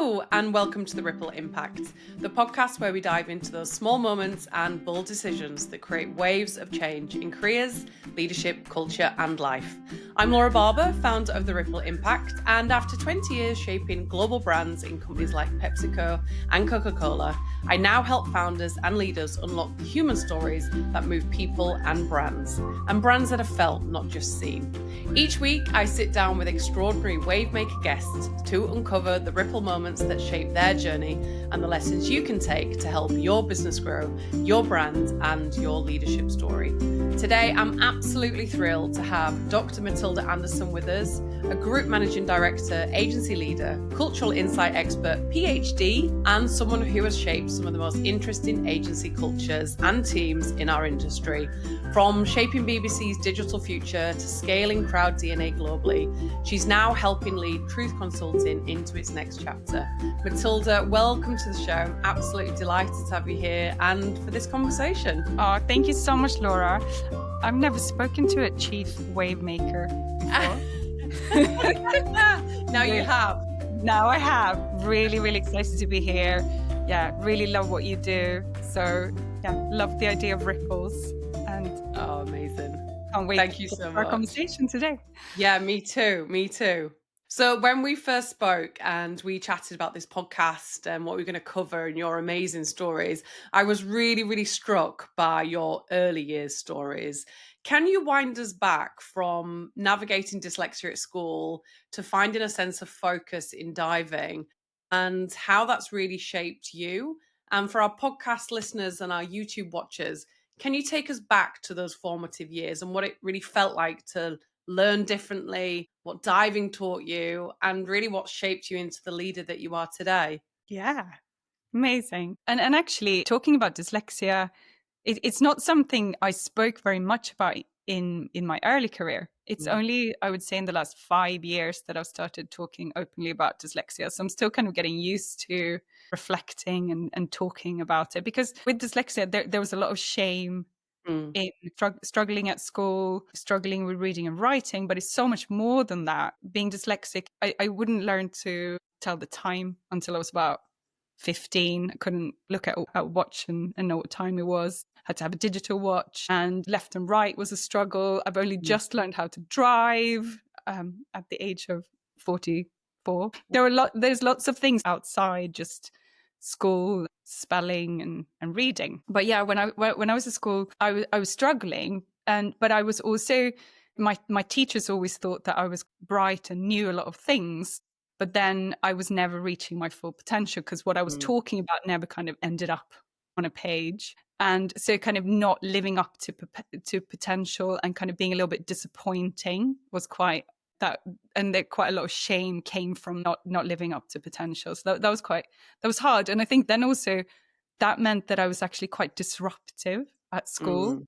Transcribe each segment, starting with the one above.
Hello, and welcome to The Ripple Impact, the podcast where we dive into those small moments and bold decisions that create waves of change in careers, leadership, culture, and life. I'm Laura Barber, founder of The Ripple Impact, and after 20 years shaping global brands in companies like PepsiCo and Coca-Cola, I now help founders and leaders unlock the human stories that move people and brands that are felt, not just seen. Each week, I sit down with extraordinary wavemaker guests to uncover the ripple moments that shape their journey and the lessons you can take to help your business grow, your brand, and your leadership story. Today, I'm absolutely thrilled to have Dr Matilda Andersson with us, a group managing director, agency leader, cultural insight expert, PhD, and someone who has shaped some of the most interesting agency cultures and teams in our industry. From shaping BBC's digital future to scaling crowd DNA globally, she's now helping lead Truth Consulting into its next chapter. Matilda, welcome to the show. I'm absolutely delighted to have you here and for this conversation. Oh, thank you so much, Laura. I've never spoken to a chief wavemaker before. Now you have. Now I have. Really, really excited to be here. Yeah, really love what you do. So yeah, love the idea of ripples. And oh, amazing. Can't wait Thank you so for much. our conversation today. Yeah, me too. So when we first spoke and we chatted about this podcast and what we're going to cover and your amazing stories, I was really, really struck by your early years stories. Can you wind us back from navigating dyslexia at school to finding a sense of focus in diving and how that's really shaped you? And for our podcast listeners and our YouTube watchers, can you take us back to those formative years and what it really felt like to learn differently, what diving taught you, and really what shaped you into the leader that you are today? Yeah, amazing. And actually, talking about dyslexia, it's not something I spoke very much about in my early career. It's only, I would say, in the last 5 years that I've started talking openly about dyslexia. So I'm still kind of getting used to reflecting and talking about it. Because with dyslexia, there was a lot of shame in struggling at school, struggling with reading and writing, but it's so much more than that. Being dyslexic, I wouldn't learn to tell the time until I was about 15. I couldn't look at a watch and know what time it was. Had to have a digital watch, and left and right was a struggle. I've only just learned how to drive at the age of 44. There's lots of things outside just school, spelling and reading. But yeah, when I was at school, I was struggling, but I was also my teachers always thought that I was bright and knew a lot of things. But then I was never reaching my full potential because what I was talking about never kind of ended up on a page. And so kind of not living up to potential and kind of being a little bit disappointing was quite that. And there quite a lot of shame came from not living up to potential. So that was hard. And I think then also that meant that I was actually quite disruptive at school.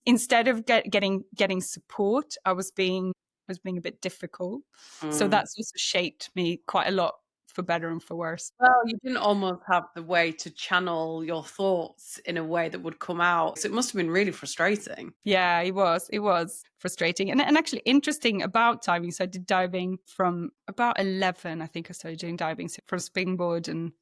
Instead of getting support, I was being a bit difficult. So that's also shaped me quite a lot, for better and for worse. Well, you didn't almost have the way to channel your thoughts in a way that would come out. So it must have been really frustrating. Yeah, it was frustrating. And actually interesting about diving. So I did diving from about 11. I think I started doing diving, so from springboard and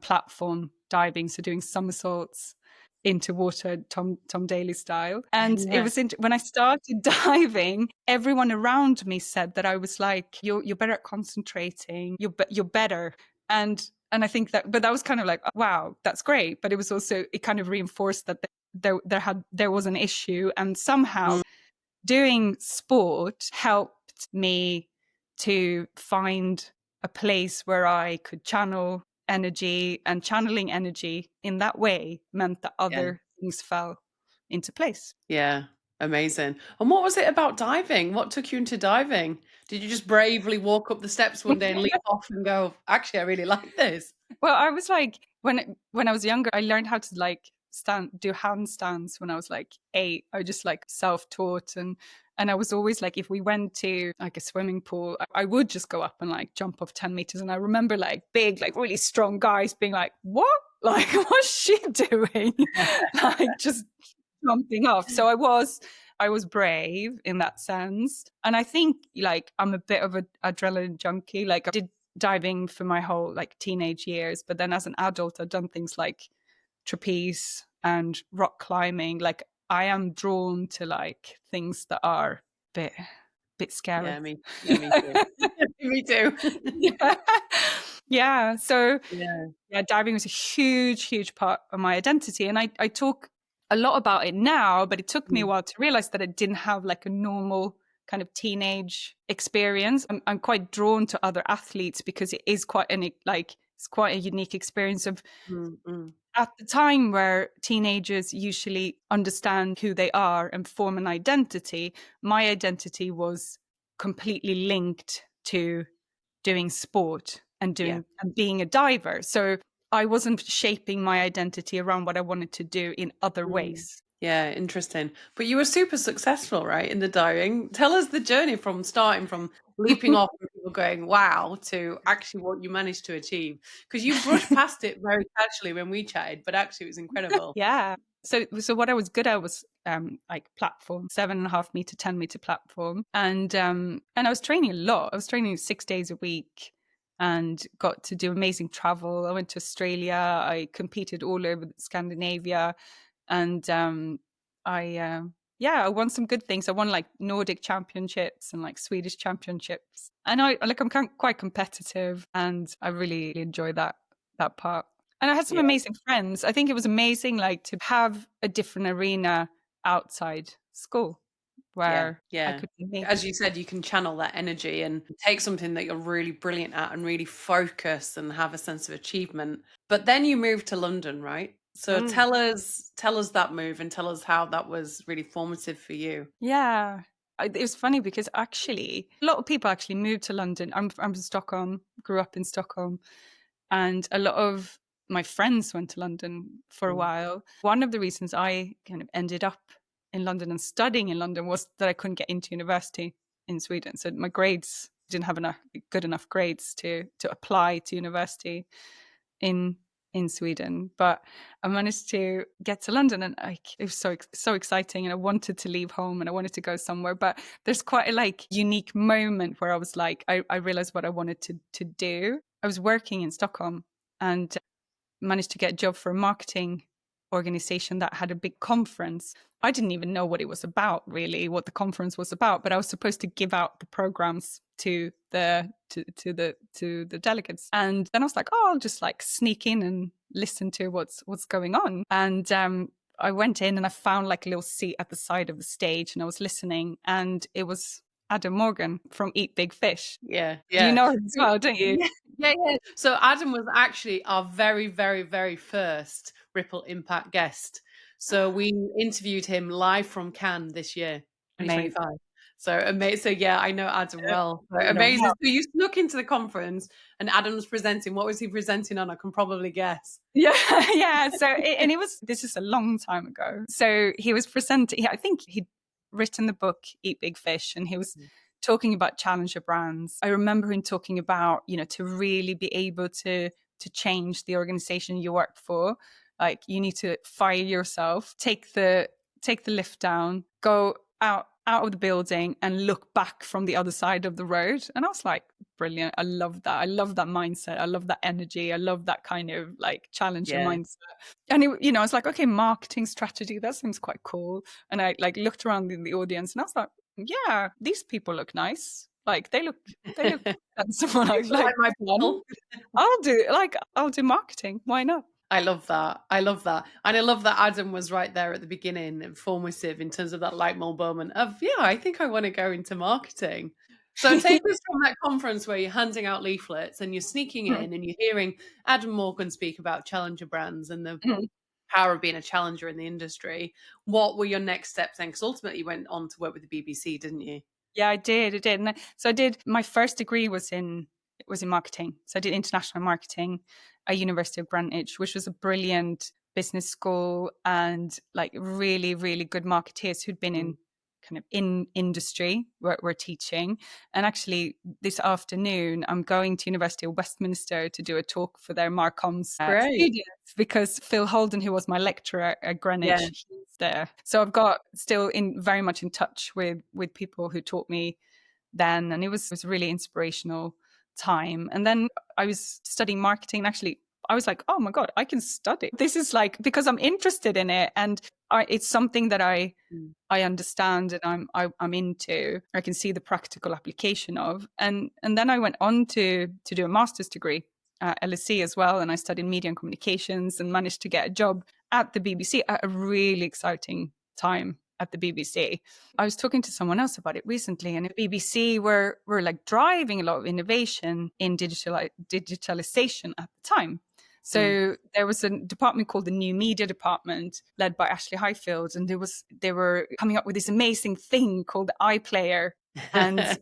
platform diving. So doing somersaults into water, Tom Daley style. And it was when I started diving, everyone around me said that I was like, you're better at concentrating. You're better. And I think that, but that was kind of like, wow, that's great. But it was also, it kind of reinforced that there was an issue, and somehow doing sport helped me to find a place where I could channel energy, and channeling energy in that way meant that other things fell into place. Yeah, amazing. And what was it about diving? What took you into diving? Did you just bravely walk up the steps one day and leap off and go, actually, I really like this? Well, I was like, when I was younger, I learned how to like do handstands when I was like 8. I just like self-taught, and I was always like, if we went to like a swimming pool, I would just go up and like jump off 10 meters. And I remember like big, like really strong guys being like, what? Like, what's she doing? Like just jumping off. So I was brave in that sense. And I think like I'm a bit of an adrenaline junkie. Like I did diving for my whole like teenage years. But then as an adult, I've done things like trapeze and rock climbing. Like I am drawn to like things that are a bit scary. Me too. Me too. Yeah. Yeah. So Yeah. yeah, diving was a huge part of my identity. And I talk a lot about it now, but it took me a while to realize that it didn't have like a normal kind of teenage experience. I'm quite drawn to other athletes because it is quite it's quite a unique experience of at the time where teenagers usually understand who they are and form an identity. My identity was completely linked to doing sport and being a diver. So I wasn't shaping my identity around what I wanted to do in other ways. Yeah, interesting. But you were super successful, right, in the diving. Tell us the journey from starting from leaping off and people going, wow, to actually what you managed to achieve. Because you brushed past it very casually when we chatted, but actually it was incredible. Yeah. So what I was good at was like platform, 7.5 meter, 10 meter platform. And I was training a lot. I was training 6 days a week and got to do amazing travel. I went to Australia. I competed all over Scandinavia. And I won some good things. I won like Nordic championships and like Swedish championships. And I'm quite competitive, and I really enjoy that part. And I had some amazing friends. I think it was amazing like to have a different arena outside school where I could be me. As you said, you can channel that energy and take something that you're really brilliant at and really focus and have a sense of achievement. But then you moved to London, right? So tell us that move and tell us how that was really formative for you. Yeah. It was funny because actually a lot of people actually moved to London. I'm from Stockholm, grew up in Stockholm, and a lot of my friends went to London for a while. One of the reasons I kind of ended up in London and studying in London was that I couldn't get into university in Sweden. So my grades didn't have good enough grades to apply to university in Sweden. But I managed to get to London, and it was so exciting, and I wanted to leave home and I wanted to go somewhere. But there's quite a like unique moment where I was like, I realized what I wanted to do. I was working in Stockholm and managed to get a job for a marketing organization that had a big conference. I didn't even know what it was about, really, what the conference was about, but I was supposed to give out the programs to the delegates. And then I was like, oh, I'll just like sneak in and listen to what's going on. And I went in and I found like a little seat at the side of the stage, and I was listening, and it was Adam Morgan from Eat Big Fish. Yeah. Do you know him as well, don't you? Yeah. So Adam was actually our very, very, very first Ripple Impact guest. So we interviewed him live from Cannes this year, 2025. So amazing. So yeah, I know Adam well. So amazing. So you snuck into the conference and Adam was presenting. What was he presenting on? I can probably guess. Yeah. So this is a long time ago. So he was presenting, I think he'd written the book Eat Big Fish, and he was talking about challenger brands. I remember him talking about, to really be able to change the organization you work for, like you need to fire yourself, take the lift down, go out of the building and look back from the other side of the road. And I was like, brilliant. I love that. I love that mindset. I love that energy. I love that kind of like challenger mindset. And I was like, okay, marketing strategy, that seems quite cool. And I like looked around in the audience and I was like, yeah, these people look nice. Like they look someone like my people. I'll do marketing. Why not? I love that. And I love that Adam was right there at the beginning, informative in terms of that light bulb moment of, I think I want to go into marketing. So take us from that conference where you're handing out leaflets and you're sneaking in and you're hearing Adam Morgan speak about challenger brands and the power of being a challenger in the industry. What were your next steps then? Because ultimately you went on to work with the BBC, didn't you? Yeah, I did. And so I did. My first degree was in marketing. So I did international marketing at University of Greenwich, which was a brilliant business school, and like really, really good marketeers who'd been in kind of in industry were teaching. And actually this afternoon I'm going to University of Westminster to do a talk for their Marcoms students, because Phil Holden, who was my lecturer at Greenwich, he's there. So I've got still very much in touch with people who taught me then, and it was really inspirational time. And then I was studying marketing, and actually I was like, oh my God, I can study. This is like, because I'm interested in it, and it's something that Mm. I understand and I'm into. I can see the practical application of. And then I went on to do a master's degree at LSE as well, and I studied media and communications and managed to get a job at the BBC at a really exciting time at the BBC. I was talking to someone else about it recently, and the BBC were like driving a lot of innovation in digitalization at the time. Mm. So there was a department called the New Media Department, led by Ashley Highfield, and they were coming up with this amazing thing called the iPlayer, and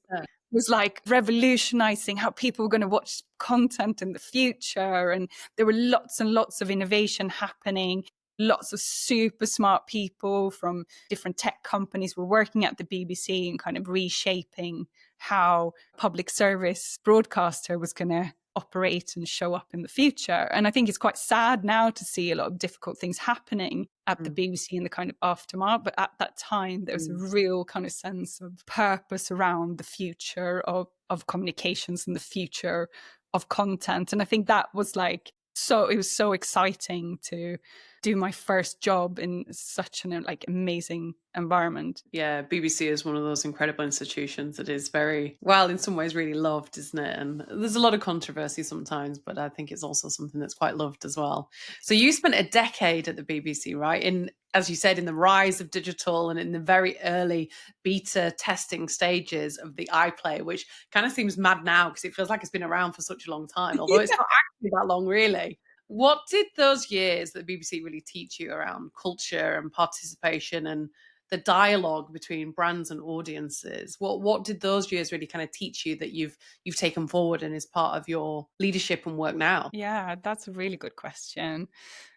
was like revolutionizing how people were going to watch content in the future. And there were lots and lots of innovation happening. Lots of super smart people from different tech companies were working at the BBC and kind of reshaping how public service broadcaster was going to operate and show up in the future. And I think it's quite sad now to see a lot of difficult things happening at the Mm. BBC in the kind of aftermath. But at that time, there was a real kind of sense of purpose around the future of communications and the future of content. And I think that was like, so it was so exciting to do my first job in such an like amazing environment. Yeah, BBC is one of those incredible institutions that is very, well, in some ways really loved, isn't it? And there's a lot of controversy sometimes, but I think it's also something that's quite loved as well. So you spent a decade at the BBC, right? In, as you said, in the rise of digital and in the very early beta testing stages of the iPlayer, which kind of seems mad now because it feels like it's been around for such a long time, although it's not actually that long, really. What did those years at the BBC really teach you around culture and participation and the dialogue between brands and audiences? What did those years really kind of teach you that you've taken forward and is part of your leadership and work now? Yeah, that's a really good question.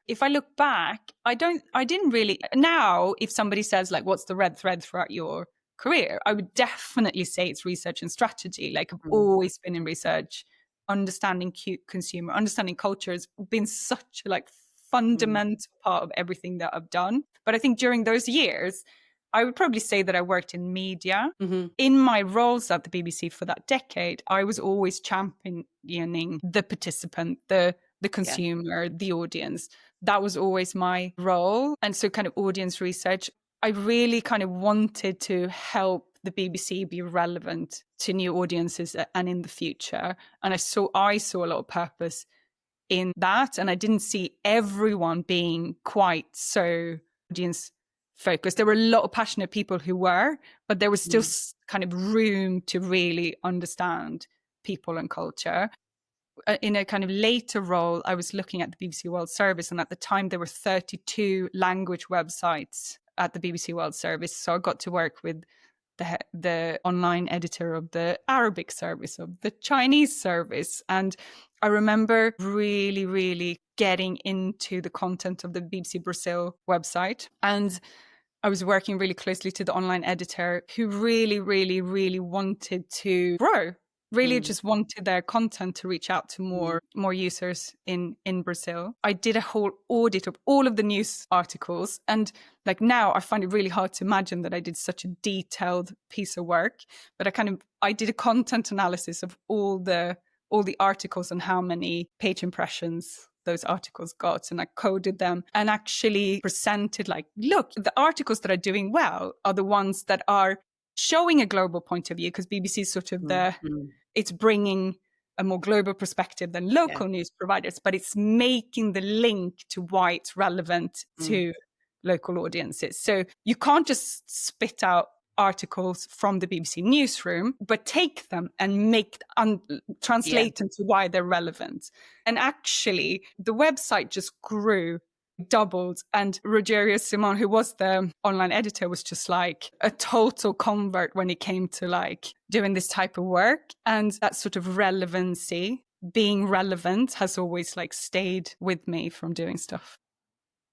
If I look back, I didn't really. Now, if somebody says, like, what's the red thread throughout your career, I would definitely say it's research and strategy. Like, I've Mm. always been in research. Understanding consumer, understanding culture has been such a like Mm. fundamental part of everything that I've done. But I think during those years, I would probably say that I worked in media. Mhm. In my roles at the BBC for that decade, I was always championing the participant, the Yeah. consumer, the audience. That was always my role. And so kind of audience research, I really kind of wanted to help the BBC be relevant to new audiences and in the future. And I saw a lot of purpose in that. And I didn't see everyone being quite so audience focused. There were a lot of passionate people who were, but there was still Mm. kind of room to really understand people and culture. In a kind of later role, I was looking at the BBC World Service, and at the time there were 32 language websites at the BBC World Service. So I got to work with the online editor of the Arabic service, of the Chinese service. And I remember really, really getting into the content of the BBC Brazil website. And I was working really closely to the online editor who really, really, really wanted to grow, really Mm. just wanted their content to reach out to Mm. more users in Brazil. I did a whole audit of all of the news articles. And like now I find it really hard to imagine that I did such a detailed piece of work, but I did a content analysis of all the articles and how many page impressions those articles got, and I coded them and actually presented like, look, the articles that are doing well are the ones that are showing a global point of view, because BBC is sort of Mm. Mm. it's bringing a more global perspective than Yeah. local news providers, but it's making the link to why it's relevant Mm. to local audiences. So you can't just spit out articles from the BBC newsroom, but take them and Yeah. translate them to why they're relevant. And actually, the website just grew, doubled. And Rogerio Simon, who was the online editor, was just like a total convert when it came to like doing this type of work. And that sort of relevancy, being relevant, has always like stayed with me from doing stuff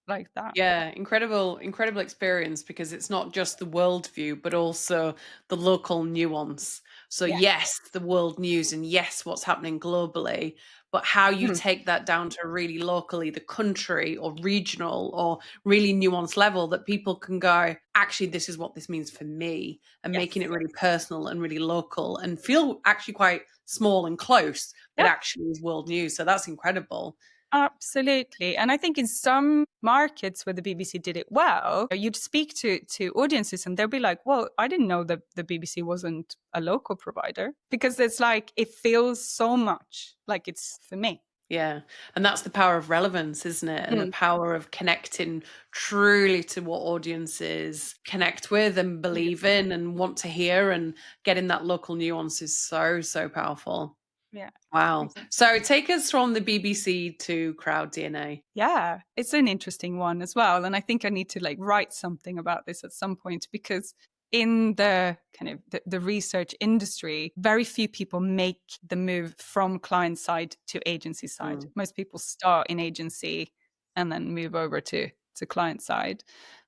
like that. Yeah, incredible experience because it's not just the worldview, but also the local nuance. So Yeah. yes, the world news, and yes, what's happening globally, but how you Mm. take that down to really locally, the country or regional or really nuanced level, that people can go, actually, this is what this means for me, and Yes. making it really personal and really local and feel actually quite small and close, but Yeah. actually is world news. So that's incredible. Absolutely. And I think in some markets where the BBC did it well, you'd speak to audiences and they'll be like, well, I didn't know that the BBC wasn't a local provider, because it's like, it feels so much like it's for me. Yeah. And that's the power of relevance, isn't it? And the Mm. power of connecting truly to what audiences connect with and Yeah. believe in and want to hear, and getting that local nuance is so, so powerful. Yeah. Wow. So take us from the BBC to Crowd DNA. Yeah, it's an interesting one as well. And I think I need to like write something about this at some point, because in the kind of the research industry, very few people make the move from client side to agency side. Mm. Most people start in agency and then move over to client side.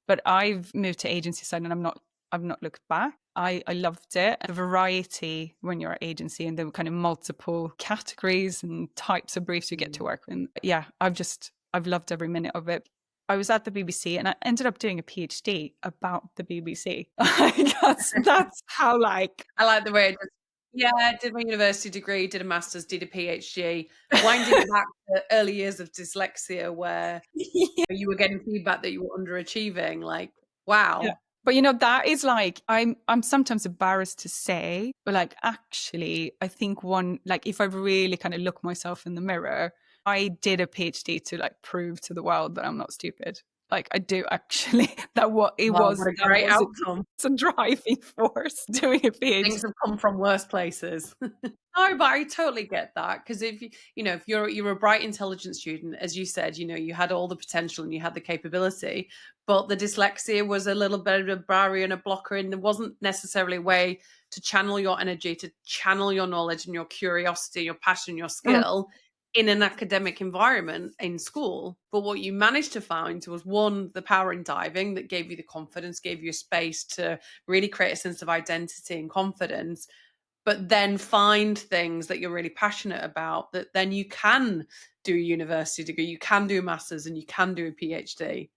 But I've moved to agency side and I've not looked back. I loved it. The variety when you're at agency and the kind of multiple categories and types of briefs you get to work with. Yeah, I've loved every minute of it. I was at the BBC and I ended up doing a PhD about the BBC. That's how like I like the way it just, yeah, I did my university degree, did a master's, did a PhD, winding back to early years of dyslexia where you were getting feedback that you were underachieving. Like, Yeah. wow. But you know, that is like I'm sometimes embarrassed to say, but like actually I think one, like if I really kind of look myself in the mirror, I did a PhD to like prove to the world that I'm not stupid. Like I do actually that what it Wow, was what a that great was outcome. it's a driving force doing a PhD. Things have come from worse places. No, but I totally get that, because if if you're a bright, intelligent student, as you said, you had all the potential and you had the capability, but the dyslexia was a little bit of a barrier and a blocker, and there wasn't necessarily a way to channel your energy, to channel your knowledge and your curiosity, your passion, your Mm. skill in an academic environment in school. But what you managed to find was, one, the power in diving that gave you the confidence, gave you a space to really create a sense of identity and confidence, but then find things that you're really passionate about, that then you can do a university degree, you can do a master's, and you can do a PhD.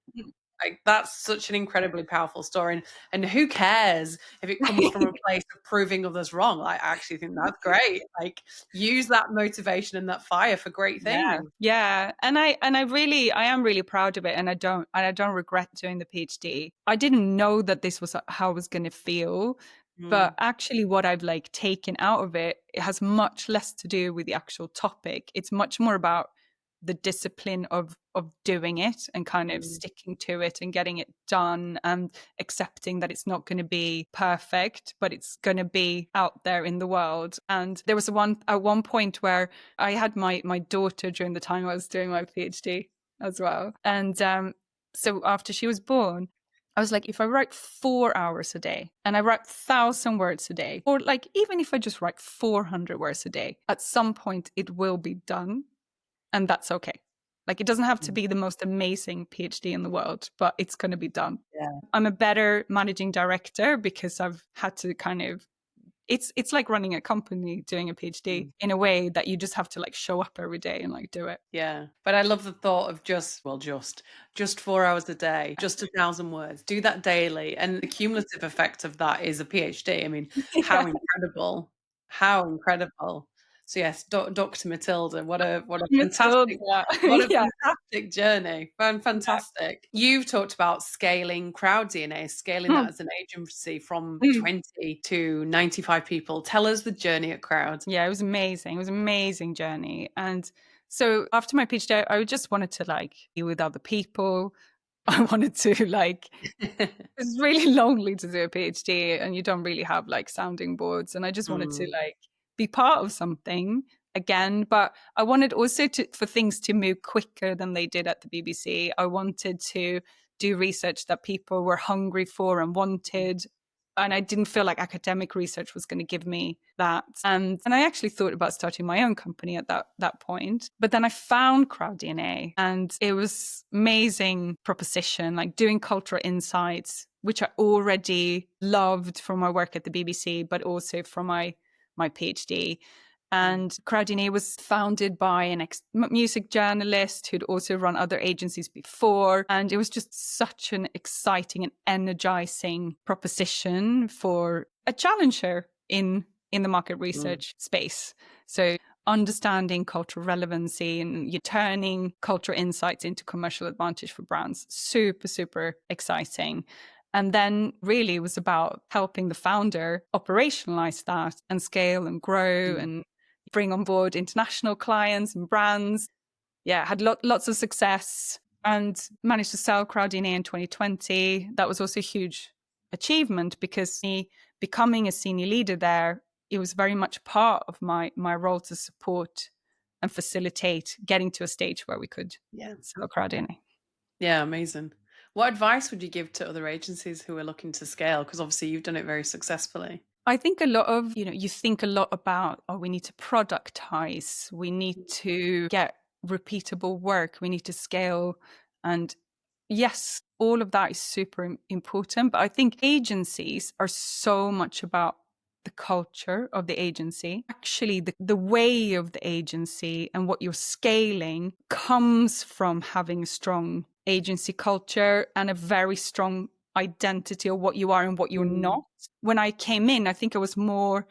Like, that's such an incredibly powerful story. And who cares if it comes from a place of proving others wrong? I actually think that's great. Like, use that motivation and that fire for great Yeah. things. Yeah. And I am really proud of it. And I don't regret doing the PhD. I didn't know that this was how I was going to feel. But Mm, actually what I've like taken out of it, it has much less to do with the actual topic. It's much more about the discipline of doing it and kind of mm, sticking to it and getting it done and accepting that it's not going to be perfect, but it's going to be out there in the world. And there was at one point where I had my daughter during the time I was doing my PhD as well. And so after she was born, I was like, if I write 4 hours a day and I write 1,000 words a day, or like even if I just write 400 words a day, at some point it will be done. And that's okay. Like, it doesn't have to mm. be the most amazing PhD in the world, but it's going to be done. Yeah. I'm a better managing director because I've had to kind of it's like running a company doing a PhD Mm. in a way that you just have to like show up every day and like do it. Yeah. But I love the thought of just 4 hours a day, just 1,000 words. Do that daily. And the cumulative effect of that is a PhD. I mean, how Yeah. incredible. How incredible. So yes, Dr. Matilda, Matilda. what a Yeah. fantastic journey. Fantastic. You've talked about scaling Crowd DNA, scaling that Mm, as an agency from mm. 20 to 95 people. Tell us the journey at Crowd. Yeah, it was amazing. It was an amazing journey. And so after my PhD, I just wanted to like be with other people. I wanted to like it's really lonely to do a PhD and you don't really have like sounding boards. And I just wanted to Mm, like be part of something again. But I wanted also for things to move quicker than they did at the BBC. I wanted to do research that people were hungry for and wanted. And I didn't feel like academic research was going to give me that. And I actually thought about starting my own company at that point. But then I found Crowd DNA and it was amazing proposition, like doing cultural insights, which I already loved from my work at the BBC, but also from my my PhD. And Crowdine was founded by an ex-music journalist who'd also run other agencies before. And it was just such an exciting and energizing proposition for a challenger in the market research space. So understanding cultural relevancy and you're turning cultural insights into commercial advantage for brands. Super, super exciting. And then really it was about helping the founder operationalize that and scale and grow and bring on board international clients and brands. Yeah, had lots of success and managed to sell Crowdine in 2020. That was also a huge achievement because me becoming a senior leader there, it was very much part of my role to support and facilitate getting to a stage where we could sell Crowdine. Yeah, amazing. What advice would you give to other agencies who are looking to scale? Because obviously you've done it very successfully. I think a lot of, you think a lot about, we need to productize, we need to get repeatable work, we need to scale. And yes, all of that is super important. But I think agencies are so much about the culture of the agency. Actually, the way of the agency and what you're scaling comes from having a strong agency culture and a very strong identity of what you are and what you're not. When I came in, I think I was more,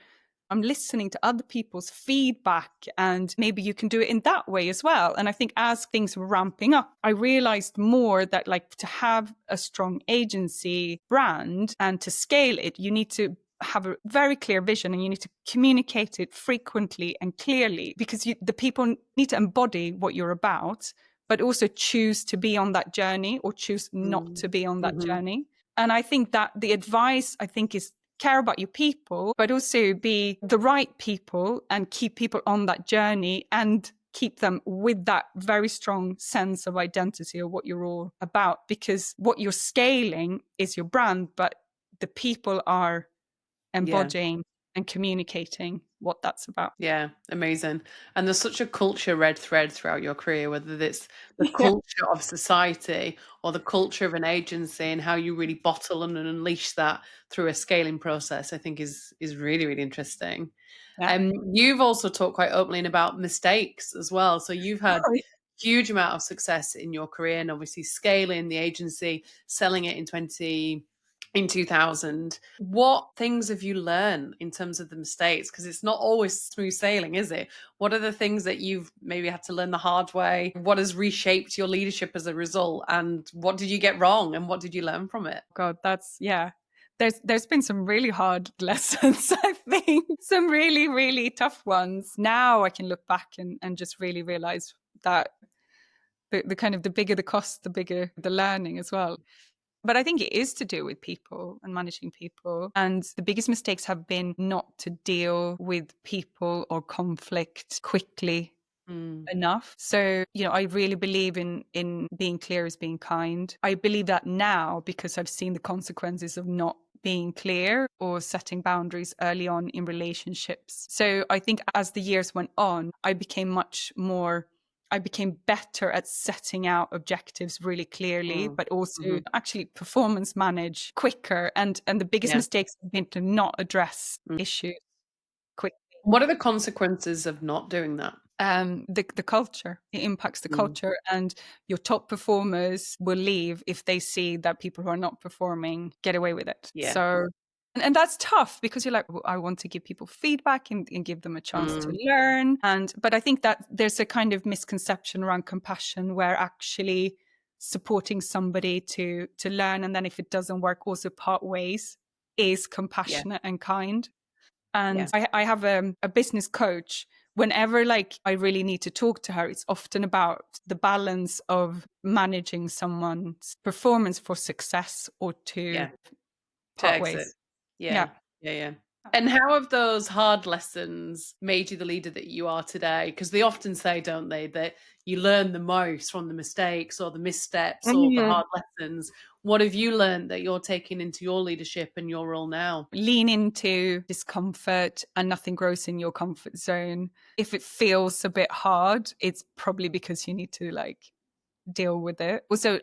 I'm listening to other people's feedback and maybe you can do it in that way as well. And I think as things were ramping up, I realized more that like to have a strong agency brand and to scale it, you need to have a very clear vision and you need to communicate it frequently and clearly because the people need to embody what you're about, but also choose to be on that journey or choose not to be on that journey. And I think that the advice, I think, is care about your people, but also be the right people and keep people on that journey and keep them with that very strong sense of identity of what you're all about. Because what you're scaling is your brand, but the people are embodying and communicating what that's about. Yeah, amazing. And there's such a culture red thread throughout your career, whether it's the culture of society or the culture of an agency and how you really bottle and unleash that through a scaling process, I think is really, really interesting. Yeah. You've also talked quite openly about mistakes as well. So you've had huge amount of success in your career and obviously scaling the agency, selling it in 2000. What things have you learned in terms of the mistakes? Because it's not always smooth sailing, is it? What are the things that you've maybe had to learn the hard way? What has reshaped your leadership as a result? And what did you get wrong? And what did you learn from it? God, that's, yeah. There's been some really hard lessons, I think. Some really, really tough ones. Now I can look back and just really realize that the kind of the bigger the cost, the bigger the learning as well. But I think it is to do with people and managing people. And the biggest mistakes have been not to deal with people or conflict quickly enough. So, I really believe in being clear is being kind. I believe that now because I've seen the consequences of not being clear or setting boundaries early on in relationships. So I think as the years went on, I became better at setting out objectives really clearly, but also actually performance manage quicker. And the biggest mistakes have been to not address issues quickly. What are the consequences of not doing that? The culture, it impacts the culture, and your top performers will leave if they see that people who are not performing get away with it. Yeah. So, and that's tough because you're like, well, I want to give people feedback and give them a chance to learn. But I think that there's a kind of misconception around compassion where actually supporting somebody to learn, and then if it doesn't work, also part ways is compassionate and kind. And I have a business coach. Whenever I really need to talk to her, it's often about the balance of managing someone's performance for success or to part exit. ways. Yeah. And how have those hard lessons made you the leader that you are today? Because they often say, don't they, that you learn the most from the mistakes or the missteps or the hard lessons. What have you learned that you're taking into your leadership and your role now? Lean into discomfort, and nothing grows in your comfort zone. If it feels a bit hard, it's probably because you need to deal with it. Also,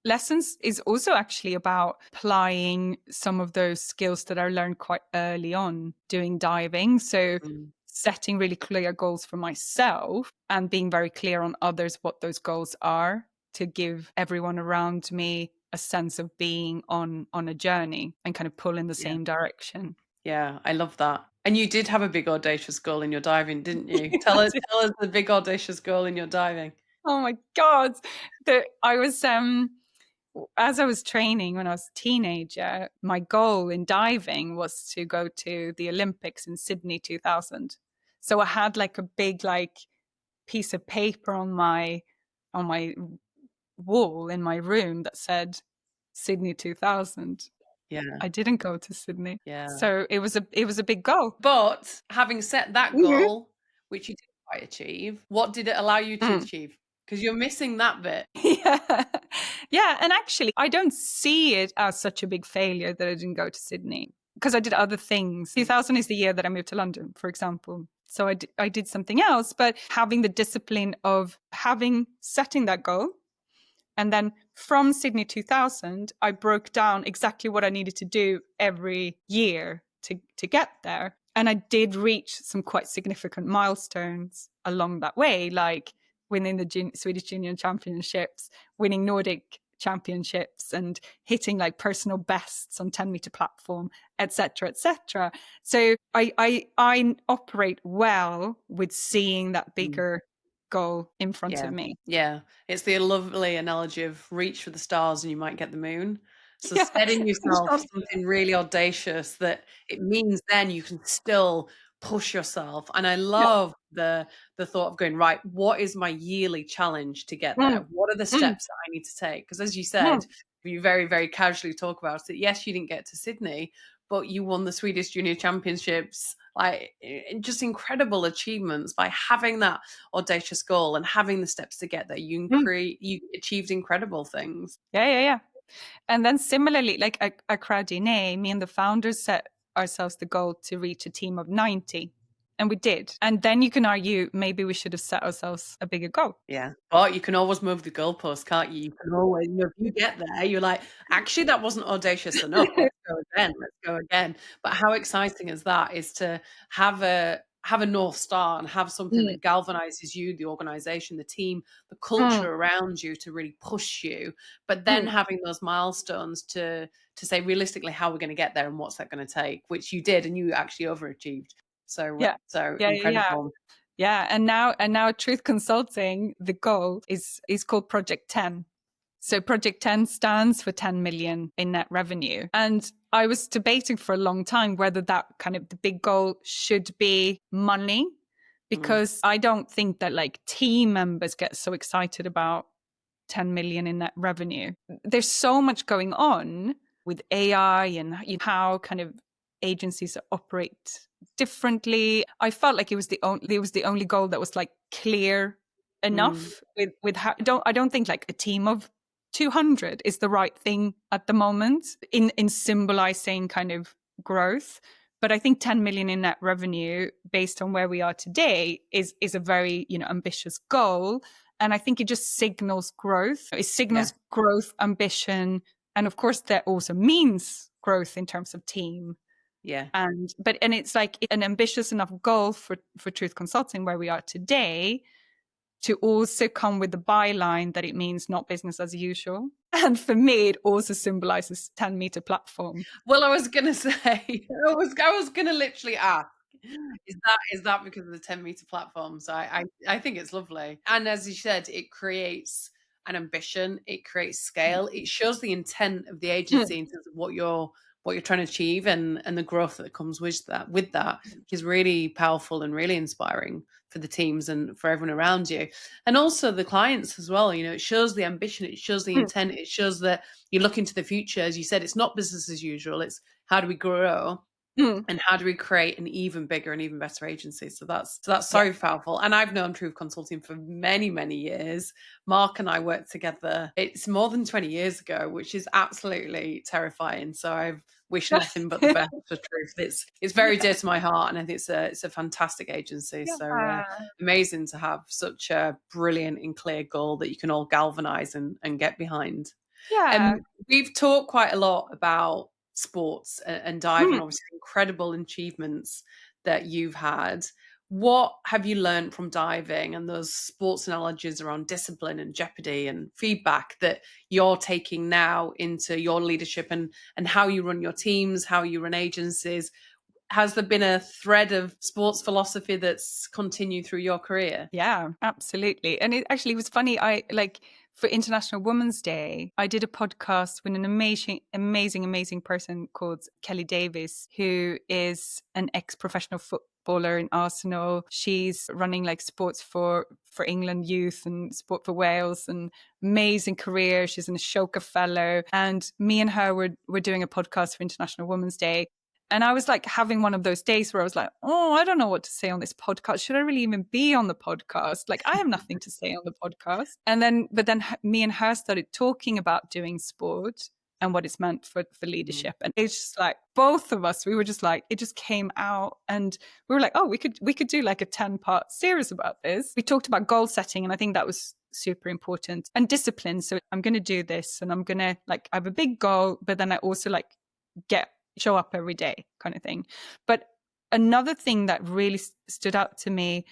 lessons is also actually about applying some of those skills that I learned quite early on doing diving. So setting really clear goals for myself and being very clear on others what those goals are, to give everyone around me a sense of being on a journey and kind of pull in the Yeah. same direction. Yeah, I love that. And you did have a big audacious goal in your diving, didn't you? Tell us the big audacious goal in your diving. Oh my God. I was as I was training when I was a teenager, my goal in diving was to go to the Olympics in Sydney 2000. So I had like a big piece of paper on my wall in my room that said Sydney 2000. Yeah, I didn't go to Sydney. yeah. So it was a big goal. But having set that Mhm. goal, which you didn't quite achieve, what did it allow you to Mm. achieve? Because you're missing that bit. Yeah. Yeah. And actually, I don't see it as such a big failure that I didn't go to Sydney because I did other things. 2000 is the year that I moved to London, for example. So I did something else, but having the discipline of setting that goal. And then from Sydney 2000, I broke down exactly what I needed to do every year to get there. And I did reach some quite significant milestones along that way, like winning the Swedish Junior Championships, winning Nordic Championships, and hitting like personal bests on 10-meter platform, etc., etc. So I operate well with seeing that Mm. bigger goal in front of Yeah, me. yeah. It's the lovely analogy of reach for the stars and you might get the moon. So Yeah, setting yourself exactly. something really audacious that it means then you can still push yourself. And I Yeah. love the thought of going, right, what is my yearly challenge to get Mm, there? What are the mm, steps that I need to take? Because as you mm, said, you very, very casually talk about it. Yes, you didn't get to Sydney, but you won the Swedish Junior Championships, like just incredible achievements by having that audacious goal and having the steps to get there. mm. You achieved incredible things. Yeah, yeah, yeah. And then similarly, like at Cradine, me and the founders set ourselves the goal to reach a team of 90. And we did. And then you can argue maybe we should have set ourselves a bigger goal. Yeah, but you can always move the goalpost, can't you? You can always, if you get there, you're like, actually, that wasn't audacious enough. Let's go again. Let's go again. But how exciting is that? Is to have a North Star and have something Mm, that galvanizes you, the organization, the team, the mm, culture around you to really push you. But then mm. having those milestones to say realistically how we're going to get there and what's that going to take, which you did, and you actually overachieved. Yeah. So Yeah, yeah, yeah. incredible. Yeah. And now at Truth Consulting, the goal is called Project 10. So Project 10 stands for 10 million in net revenue. And I was debating for a long time whether that kind of the big goal should be money, Mm, because I don't think that like team members get so excited about 10 million in net revenue. There's so much going on with AI and how kind of agencies operate differently. I felt like it was the only goal that was like clear mm, enough with how I don't think like a team of 200 is the right thing at the moment in symbolizing kind of growth. But I think 10 million in net revenue based on where we are today is a very, ambitious goal. And I think it just signals growth. It yeah, signals growth, ambition, and of course that also means growth in terms of team. yeah. And it's like an ambitious enough goal for Truth Consulting where we are today to also come with the byline that it means not business as usual. And for me, it also symbolizes 10-meter platform. Well, I was gonna say, I was gonna literally ask, is that because of the 10-meter platform? So I think it's lovely. And as you said, it creates an ambition, it creates scale, it shows the intent of the Mm, agency in terms of what you're trying to achieve and the growth that comes with that is really powerful and really inspiring for the teams and for everyone around you. And also the clients as well. It shows the ambition, it shows the mm, intent, it shows that you look into the future. As you said, it's not business as usual. It's how do we grow mm. and how do we create an even bigger and even better agency. So that's Yeah. so powerful. And I've known Truth Consulting for many, many years. Mark and I worked together. It's more than 20 years ago, which is absolutely terrifying. So I've wished nothing but the best for Truth. It's very dear to my heart, and I think it's a fantastic agency. So Yeah. amazing to have such a brilliant and clear goal that you can all galvanize and get behind. Yeah. We've talked quite a lot about sports and diving, Hmm. obviously incredible achievements that you've had. What have you learned from diving and those sports analogies around discipline and jeopardy and feedback that you're taking now into your leadership and how you run your teams, how you run agencies? Has there been a thread of sports philosophy that's continued through your career? Yeah, absolutely. And it actually was funny. I like for International Women's Day, I did a podcast with an amazing person called Kelly Davis, who is an ex-professional footballer in Arsenal. She's running like sports for England youth and sport for Wales, and amazing career. She's an Ashoka fellow. And me and her were doing a podcast for International Women's Day. And I was like having one of those days where I was like, oh, I don't know what to say on this podcast. Should I really even be on the podcast? Like, I have nothing to say on the podcast. But then me and her started talking about doing sport and what it's meant for leadership. And it's just like both of us, we were just like, it just came out and we were like, oh, we could do like a 10-part series about this. We talked about goal setting, and I think that was super important, and discipline. So I'm going to do this, and I'm going to like, I have a big goal, but then I also like show up every day kind of thing. But another thing that really stood out to me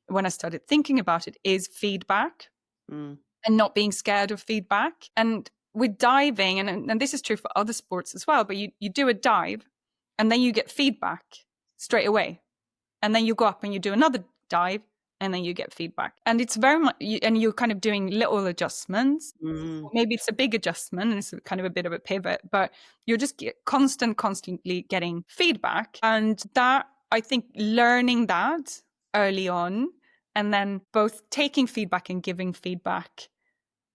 when I started thinking about it is feedback and not being scared of feedback. And with diving, and this is true for other sports as well, but you do a dive and then you get feedback straight away. And then you go up and you do another dive and then you get feedback. And it's very much, and you're kind of doing little adjustments. Maybe it's a big adjustment and it's kind of a bit of a pivot, but you're just constantly getting feedback. And that, I think, learning that early on, and then both taking feedback and giving feedback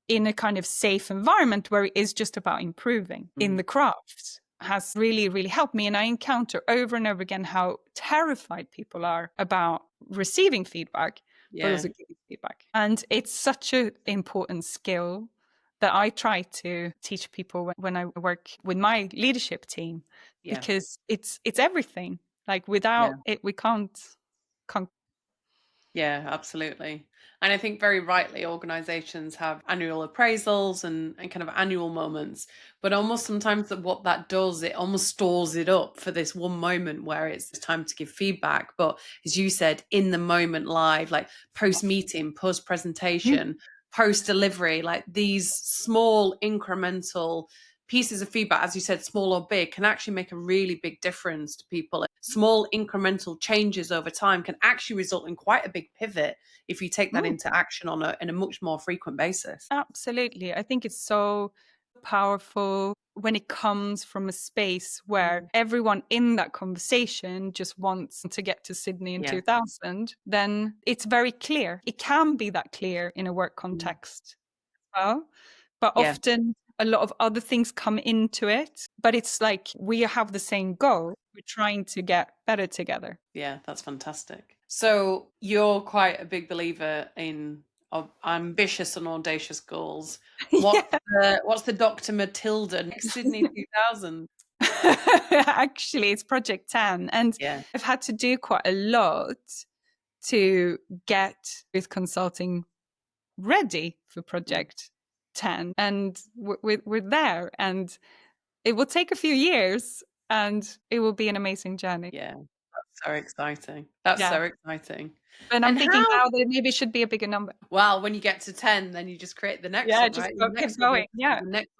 in a kind of safe environment where it is just about improving in the craft, has really, really helped me. And I encounter over and over again how terrified people are about receiving feedback, but also giving feedback. And it's such an important skill that I try to teach people when I work with my leadership team, because it's everything. Like without it, we can't. Yeah, absolutely. And I think very rightly organizations have annual appraisals and kind of annual moments, but almost sometimes what that does, it almost stores it up for this one moment where it's time to give feedback. But as you said, in the moment live, like post meeting, post presentation, post delivery, like these small incremental pieces of feedback, as you said, small or big, can actually make a really big difference to people. Small incremental changes over time can actually result in quite a big pivot if you take that into action on a much more frequent basis. Absolutely. I think it's so powerful when it comes from a space where everyone in that conversation just wants to get to Sydney in 2000, then it's very clear. It can be that clear in a work context as well. But often a lot of other things come into it. But it's like we have the same goal. We're trying to get better together. Yeah, that's fantastic. So you're quite a big believer in ambitious and audacious goals. What's the Dr Matilda next Sydney 2000? Actually, it's Project 10. And I've had to do quite a lot to get with consulting ready for Project 10. And we're there. And it will take a few years and it will be an amazing journey. Yeah, that's so exciting. That's so exciting. And I'm thinking now that it maybe should be a bigger number. Well, when you get to 10, then you just create the next one, just right? keep going. The next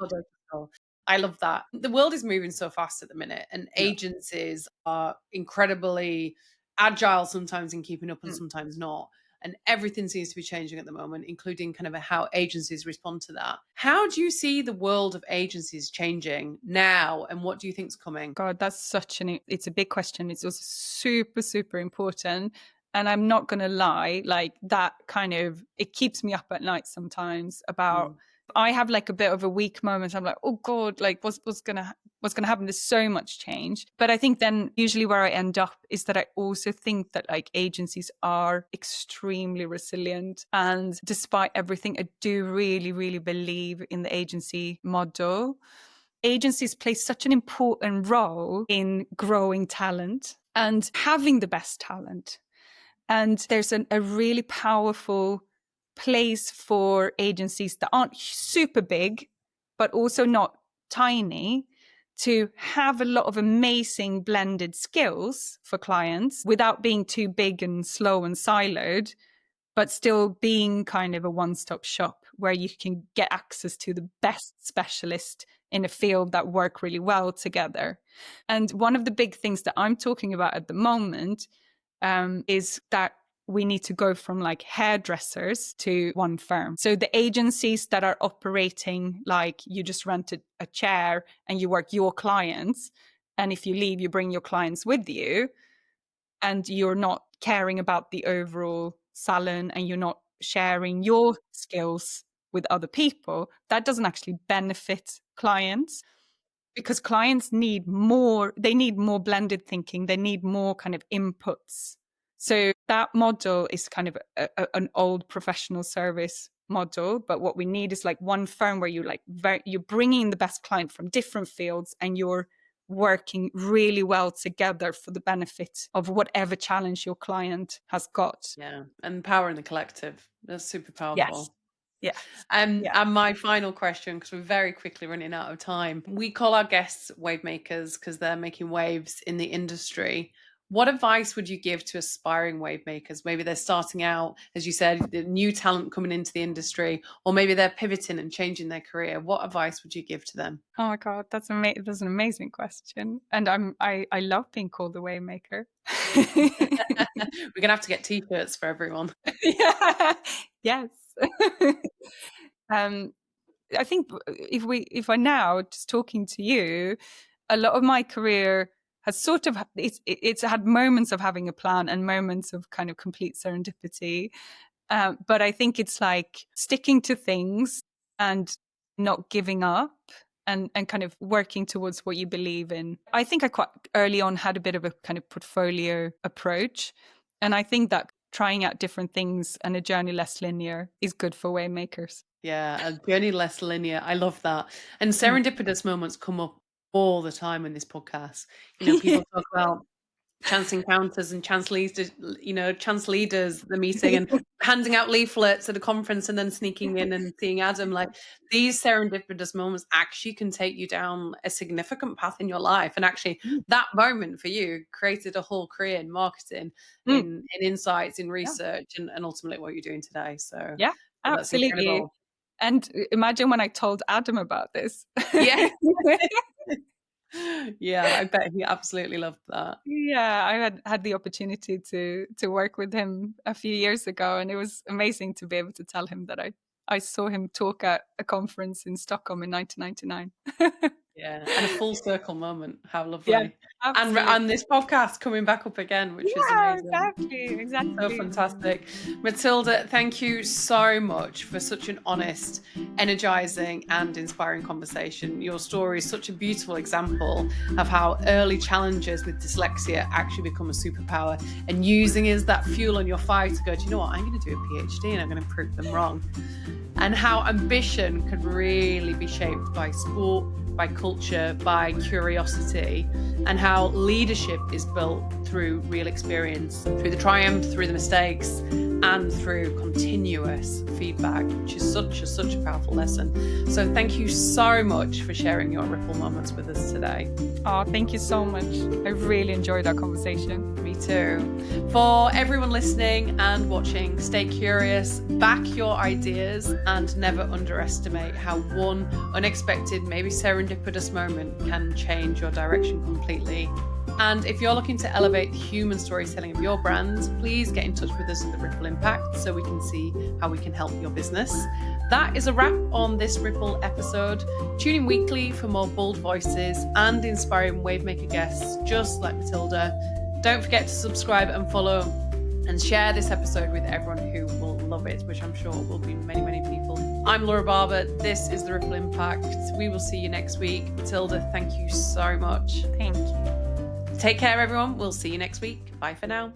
goal. I love that. The world is moving so fast at the minute, and agencies are incredibly agile sometimes in keeping up and sometimes not. And everything seems to be changing at the moment, including kind of how agencies respond to that. How do you see the world of agencies changing now, and what do you think's coming? God, that's it's a big question. It's also super, super important. And I'm not going to lie, like that kind of, it keeps me up at night sometimes about, I have like a bit of a weak moment. I'm like, oh God, like what's going to happen? There's so much change. But I think then usually where I end up is that I also think that like agencies are extremely resilient. And despite everything, I do really, really believe in the agency model. Agencies play such an important role in growing talent and having the best talent. And there's a really powerful place for agencies that aren't super big, but also not tiny, to have a lot of amazing blended skills for clients without being too big and slow and siloed, but still being kind of a one-stop shop where you can get access to the best specialists in a field that work really well together. And one of the big things that I'm talking about at the moment is that we need to go from like hairdressers to one firm. So the agencies that are operating like you just rented a chair and you work your clients, and if you leave, you bring your clients with you, and you're not caring about the overall salon and you're not sharing your skills with other people, that doesn't actually benefit clients, because clients need more blended thinking. They need more kind of inputs. So that model is kind of an old professional service model. But what we need is like one firm where you're bringing the best client from different fields and you're working really well together for the benefit of whatever challenge your client has got. Yeah, and power in the collective. That's super powerful. Yes. And my final question, because we're very quickly running out of time. We call our guests wave makers because they're making waves in the industry. What advice would you give to aspiring wave makers? Maybe they're starting out, as you said, the new talent coming into the industry, or maybe they're pivoting and changing their career. What advice would you give to them? Oh my God, that's an amazing question. And I love being called the wave maker. We're gonna have to get t-shirts for everyone. Yeah. Yes. I think if I now just talking to you, a lot of my career has sort of it's had moments of having a plan and moments of kind of complete serendipity. But I think it's like sticking to things and not giving up and kind of working towards what you believe in. I think I quite early on had a bit of a kind of portfolio approach. And I think that trying out different things and a journey less linear is good for way makers. Yeah, a journey less linear. I love that. And serendipitous moments come up all the time in this podcast. You know, people talk about chance encounters and chance leaders, the meeting and handing out leaflets at a conference and then sneaking in and seeing Adam. Like, these serendipitous moments actually can take you down a significant path in your life. And actually that moment for you created a whole career in marketing, in insights, in research, and ultimately what you're doing today. So yeah, that's absolutely. incredible. And imagine when I told Adam about this. Yeah. Yeah, I bet he absolutely loved that. Yeah, I had the opportunity to work with him a few years ago, and it was amazing to be able to tell him that I saw him talk at a conference in Stockholm in 1999. Yeah, and a full circle moment. How lovely. Yeah, absolutely. And this podcast coming back up again, which is amazing. Exactly. So fantastic. Matilda, thank you so much for such an honest, energizing and inspiring conversation. Your story is such a beautiful example of how early challenges with dyslexia actually become a superpower, and using it as that fuel on your fire to go, do you know what, I'm going to do a PhD and I'm going to prove them wrong. And how ambition can really be shaped by sport, by culture, by curiosity, and how leadership is built through real experience, through the triumph, through the mistakes, and through continuous feedback, which is such a powerful lesson. So thank you so much for sharing your ripple moments with us today. Oh, thank you so much. I really enjoyed our conversation. Me too. For everyone listening and watching, stay curious, back your ideas, and never underestimate how one unexpected, maybe serendipitous moment can change your direction completely. And if you're looking to elevate the human storytelling of your brand, please get in touch with us at the Ripple Impact so we can see how we can help your business. That is a wrap on this Ripple episode. Tune in weekly for more bold voices and inspiring wavemaker guests just like Matilda. Don't forget to subscribe and follow and share this episode with everyone who will love it, which I'm sure will be many, many people. I'm Laura Barber. This is the Ripple Impact. We will see you next week. Matilda, thank you so much. Thank you. Take care, everyone. We'll see you next week. Bye for now.